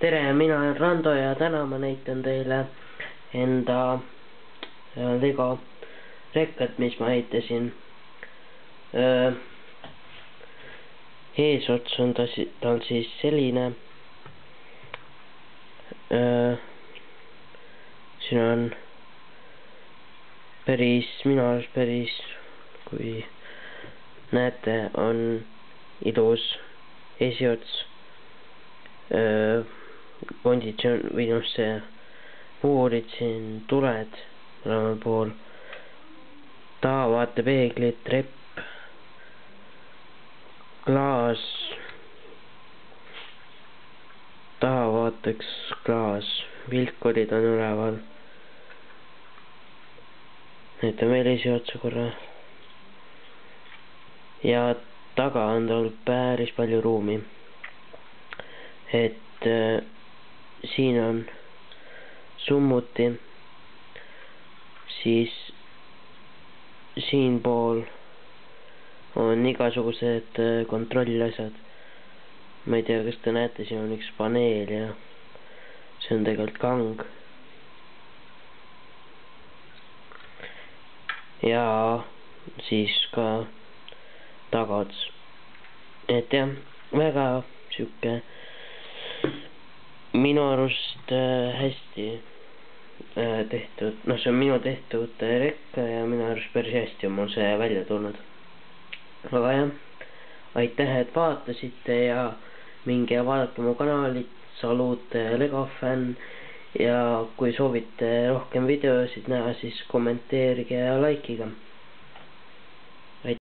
tere, mina olen Rando ja täna ma näitan teile enda Lego rekkat, mis ma ehitasin. Eesots on tal siis selline. Siin on minu arust päris, kui näete, on ilus esiots. Konditsioon või see puurid siin, tuled mõlemal pool, tahavaatepeeglid, trepp, klaas, tahavaateks klaas, vilkurid on üleval. Näitan veel esiotsa korra. Ja taga on tal päris palju ruumi. Siin on summuti, siis siinpool on igasugused kontrollasjad. Ma ei tea, kas te näete, siin on üks paneel ja see on tegelikult kang. Ja siis ka tagaots. Et jah, väga siuke minu arust hästi tehtud, see on minu tehtud rekka ja minu arust päris hästi on mul see välja tulnud. Aga jah, aitäh, et vaatasite ja minge ja vaadake mu kanalit, Salud Lego fänn, ja kui soovite rohkem videosid näha, siis kommenteerige ja likeige.